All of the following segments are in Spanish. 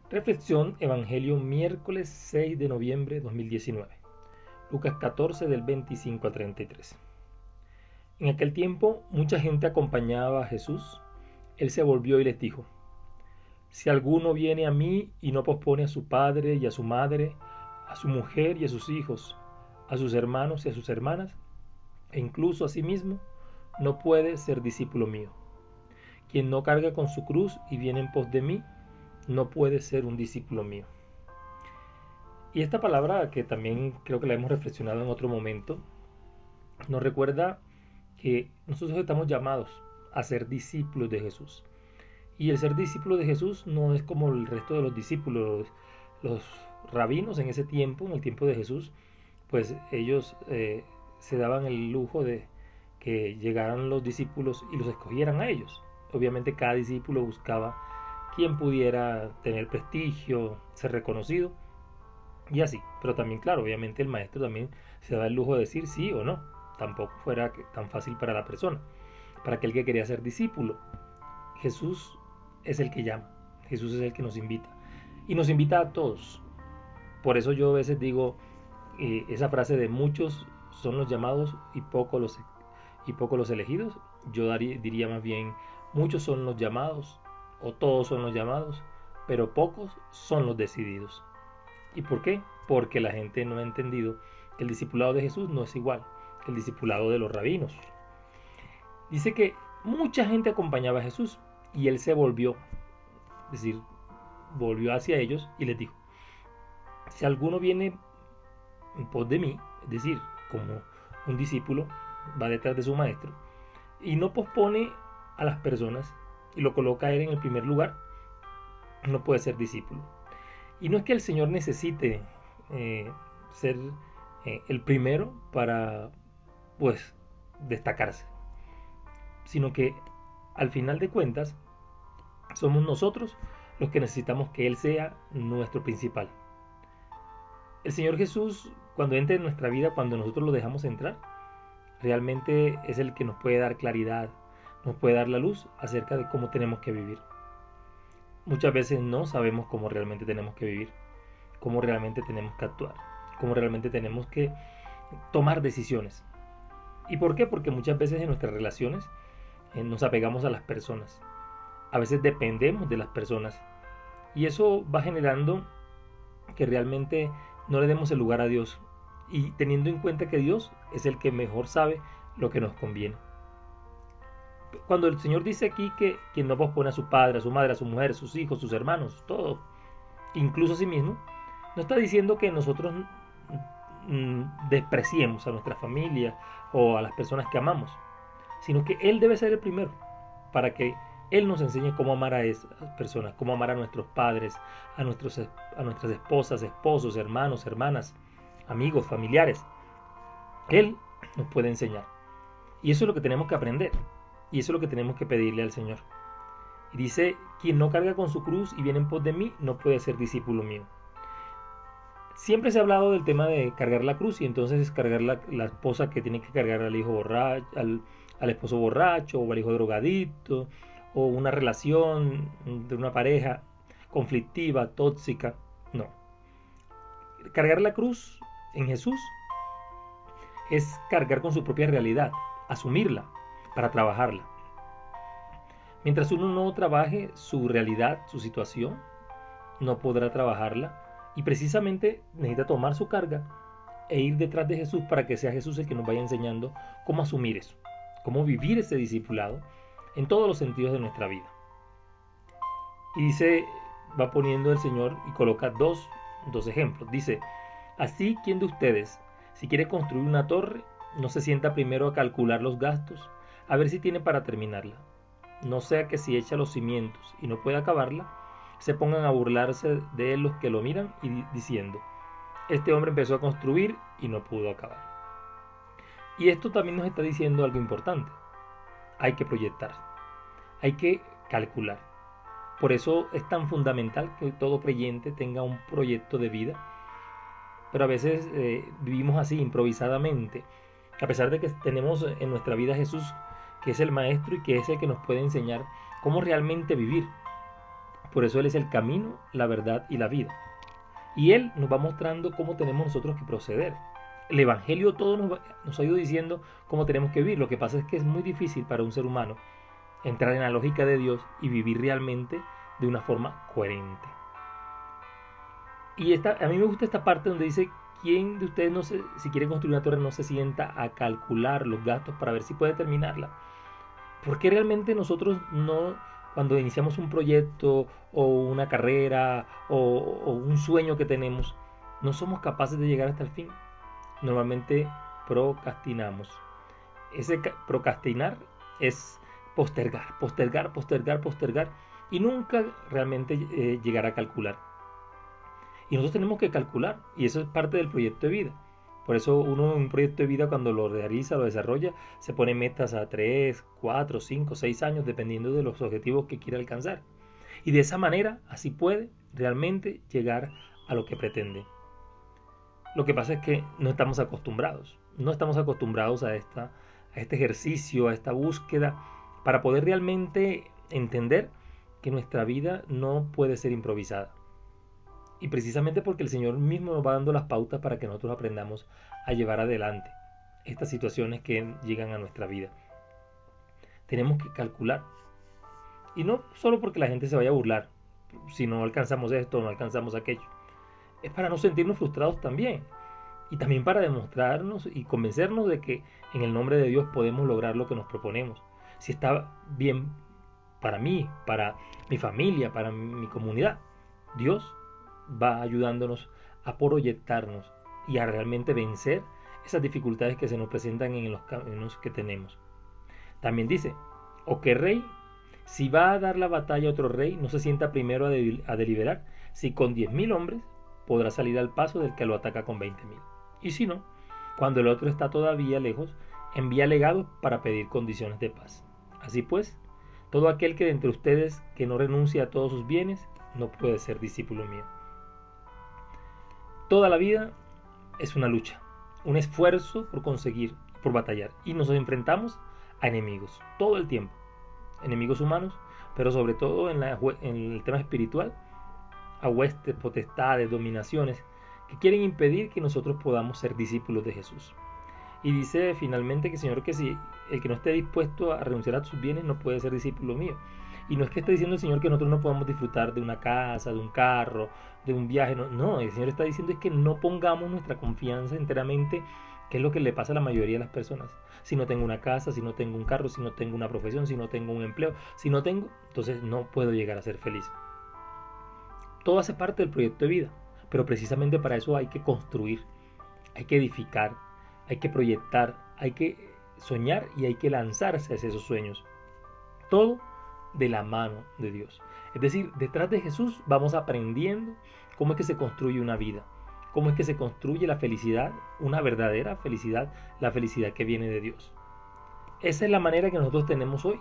Reflexión Evangelio miércoles 6 de noviembre de 2019. Lucas 14 del 25 al 33. En aquel tiempo mucha gente acompañaba a Jesús. Él se volvió y les dijo: Si alguno viene a mí y no pospone a su padre y a su madre, a su mujer y a sus hijos, a sus hermanos y a sus hermanas, e incluso a sí mismo, no puede ser discípulo mío. Quien no carga con su cruz y viene en pos de mí, no puede ser un discípulo mío. Y esta palabra, que también creo que la hemos reflexionado en otro momento, nos recuerda que nosotros estamos llamados a ser discípulos de Jesús. Y el ser discípulo de Jesús no es como el resto de los discípulos. Los rabinos en ese tiempo, en el tiempo de Jesús, pues ellos se daban el lujo de que llegaran los discípulos y los escogieran a ellos. Obviamente cada discípulo buscaba quien pudiera tener prestigio, ser reconocido y así. Pero también, claro, obviamente el maestro también se da el lujo de decir sí o no. Tampoco fuera tan fácil para la persona, para aquel que quería ser discípulo. Jesús es el que llama, Jesús es el que nos invita. Y nos invita a todos. Por eso yo a veces digo esa frase de muchos son los llamados y pocos los elegidos. Yo diría más bien, muchos son los llamados, o todos son los llamados, pero pocos son los decididos. ¿Y por qué? Porque la gente no ha entendido que el discipulado de Jesús no es igual que el discipulado de los rabinos. Dice que mucha gente acompañaba a Jesús y él se volvió, es decir, volvió hacia ellos y les dijo: si alguno viene en pos de mí, es decir, como un discípulo va detrás de su maestro, y no pospone a las personas y lo coloca a él en el primer lugar, no puede ser discípulo. Y no es que el Señor necesite ser el primero para, pues, destacarse, sino que al final de cuentas somos nosotros los que necesitamos que Él sea nuestro principal. El Señor Jesús, cuando entre en nuestra vida, cuando nosotros lo dejamos entrar, realmente es el que nos puede dar claridad, nos puede dar la luz acerca de cómo tenemos que vivir. Muchas veces no sabemos cómo realmente tenemos que vivir, cómo realmente tenemos que actuar, cómo realmente tenemos que tomar decisiones. ¿Y por qué? Porque muchas veces en nuestras relaciones nos apegamos a las personas. A veces dependemos de las personas. Y eso va generando que realmente no le demos el lugar a Dios. Y teniendo en cuenta que Dios es el que mejor sabe lo que nos conviene. Cuando el Señor dice aquí que quien no pospone a su padre, a su madre, a su mujer, a sus hijos, sus hermanos, todo, incluso a sí mismo, no está diciendo que nosotros despreciemos a nuestra familia o a las personas que amamos, sino que Él debe ser el primero para que Él nos enseñe cómo amar a esas personas, cómo amar a nuestros padres, a nuestras esposas, esposos, hermanos, hermanas, amigos, familiares. Él nos puede enseñar. Y eso es lo que tenemos que aprender. Y eso es lo que tenemos que pedirle al Señor. Y dice: quien no carga con su cruz y viene en pos de mí, no puede ser discípulo mío. Siempre se ha hablado del tema de cargar la cruz, y entonces es cargar la esposa que tiene que cargar al hijo borracho, al esposo borracho o al hijo drogadicto, o una relación de una pareja conflictiva, tóxica. No. Cargar la cruz en Jesús es cargar con su propia realidad, asumirla para trabajarla. Mientras uno no trabaje su realidad, su situación, no podrá trabajarla, y precisamente necesita tomar su carga e ir detrás de Jesús para que sea Jesús el que nos vaya enseñando cómo asumir eso, cómo vivir ese discipulado en todos los sentidos de nuestra vida. Y dice, va poniendo el Señor y coloca dos ejemplos. Dice: así, ¿quién de ustedes, si quiere construir una torre, no se sienta primero a calcular los gastos, a ver si tiene para terminarla? No sea que si echa los cimientos y no puede acabarla, se pongan a burlarse de él los que lo miran y diciendo: este hombre empezó a construir y no pudo acabar. Y esto también nos está diciendo algo importante. Hay que proyectar, hay que calcular. Por eso es tan fundamental que todo creyente tenga un proyecto de vida. Pero a veces vivimos así, improvisadamente, a pesar de que tenemos en nuestra vida a Jesús, que es el Maestro y que es el que nos puede enseñar cómo realmente vivir. Por eso Él es el camino, la verdad y la vida. Y Él nos va mostrando cómo tenemos nosotros que proceder. El Evangelio todo nos ha ido diciendo cómo tenemos que vivir. Lo que pasa es que es muy difícil para un ser humano entrar en la lógica de Dios y vivir realmente de una forma coherente. Y a mí me gusta esta parte donde dice, ¿quién de ustedes si quiere construir una torre no se sienta a calcular los gastos para ver si puede terminarla? Porque realmente nosotros no, cuando iniciamos un proyecto o una carrera o un sueño que tenemos, no somos capaces de llegar hasta el fin. Normalmente procrastinamos. Ese procrastinar es postergar, postergar, postergar, postergar y nunca realmente llegar a calcular. Y nosotros tenemos que calcular, y eso es parte del proyecto de vida. Por eso uno en un proyecto de vida cuando lo realiza, lo desarrolla, se pone metas a 3, 4, 5, 6 años, dependiendo de los objetivos que quiera alcanzar. Y de esa manera, así puede realmente llegar a lo que pretende. Lo que pasa es que no estamos acostumbrados. No estamos acostumbrados a este ejercicio, a esta búsqueda, para poder realmente entender que nuestra vida no puede ser improvisada. Y precisamente porque el Señor mismo nos va dando las pautas para que nosotros aprendamos a llevar adelante estas situaciones que llegan a nuestra vida. Tenemos que calcular. Y no solo porque la gente se vaya a burlar, si no alcanzamos esto o no alcanzamos aquello. Es para no sentirnos frustrados también. Y también para demostrarnos y convencernos de que en el nombre de Dios podemos lograr lo que nos proponemos. Si está bien para mí, para mi familia, para mi comunidad, Dios va ayudándonos a proyectarnos y a realmente vencer esas dificultades que se nos presentan en los caminos que tenemos. También dice, o que rey, si va a dar la batalla a otro rey, no se sienta primero a deliberar si con 10.000 hombres podrá salir al paso del que lo ataca con 20.000. Y si no, cuando el otro está todavía lejos, envía legados para pedir condiciones de paz. Así pues, todo aquel que de entre ustedes que no renuncie a todos sus bienes, no puede ser discípulo mío. Toda la vida es una lucha, un esfuerzo por conseguir, por batallar. Y nos enfrentamos a enemigos, todo el tiempo. Enemigos humanos, pero sobre todo en el tema espiritual, a huestes, potestades, dominaciones, que quieren impedir que nosotros podamos ser discípulos de Jesús. Y dice finalmente que Señor, que si el que no esté dispuesto a renunciar a sus bienes no puede ser discípulo mío. Y no es que esté diciendo el Señor que nosotros no podamos disfrutar de una casa, de un carro, de un viaje. No, el Señor está diciendo es que no pongamos nuestra confianza enteramente, que es lo que le pasa a la mayoría de las personas. Si no tengo una casa, si no tengo un carro, si no tengo una profesión, si no tengo un empleo, si no tengo, entonces no puedo llegar a ser feliz. Todo hace parte del proyecto de vida, pero precisamente para eso hay que construir, hay que edificar, hay que proyectar, hay que soñar y hay que lanzarse hacia esos sueños. Todo de la mano de Dios. Es decir, detrás de Jesús vamos aprendiendo cómo es que se construye una vida, cómo es que se construye la felicidad, una verdadera felicidad, la felicidad que viene de Dios. Esa es la manera que nosotros tenemos hoy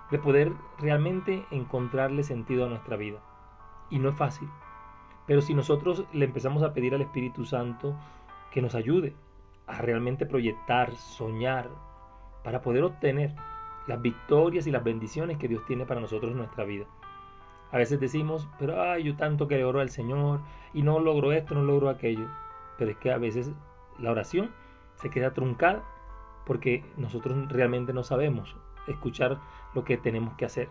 de poder realmente encontrarle sentido a nuestra vida. Y no es fácil, pero si nosotros le empezamos a pedir al Espíritu Santo que nos ayude a realmente proyectar, soñar, para poder obtener las victorias y las bendiciones que Dios tiene para nosotros en nuestra vida. A veces decimos, pero yo tanto que le oro al Señor y no logro esto, no logro aquello. Pero es que a veces la oración se queda truncada porque nosotros realmente no sabemos escuchar lo que tenemos que hacer.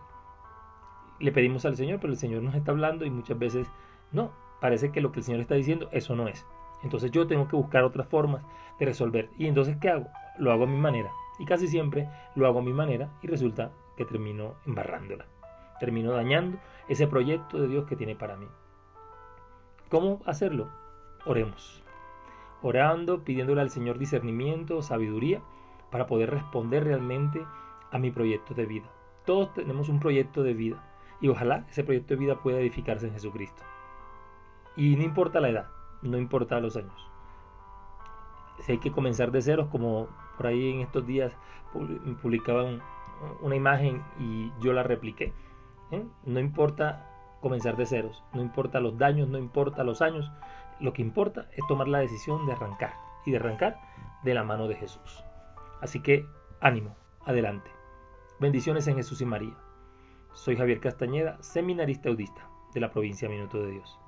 Le pedimos al Señor, pero el Señor nos está hablando y muchas veces no, parece que lo que el Señor está diciendo, eso no es. Entonces yo tengo que buscar otras formas de resolver. Y entonces, ¿qué hago? Lo hago a mi manera. Y casi siempre lo hago a mi manera y resulta que termino embarrándola. Termino dañando ese proyecto de Dios que tiene para mí. ¿Cómo hacerlo? Oremos. Orando, pidiéndole al Señor discernimiento, sabiduría, para poder responder realmente a mi proyecto de vida. Todos tenemos un proyecto de vida y ojalá ese proyecto de vida pueda edificarse en Jesucristo. Y no importa la edad, no importa los años. Si hay que comenzar de ceros, como por ahí en estos días publicaban una imagen y yo la repliqué. No importa comenzar de ceros, no importa los daños, no importa los años, lo que importa es tomar la decisión de arrancar y de arrancar de la mano de Jesús. Así que ánimo, adelante. Bendiciones en Jesús y María. Soy Javier Castañeda, seminarista audista. de la provincia Minuto de Dios.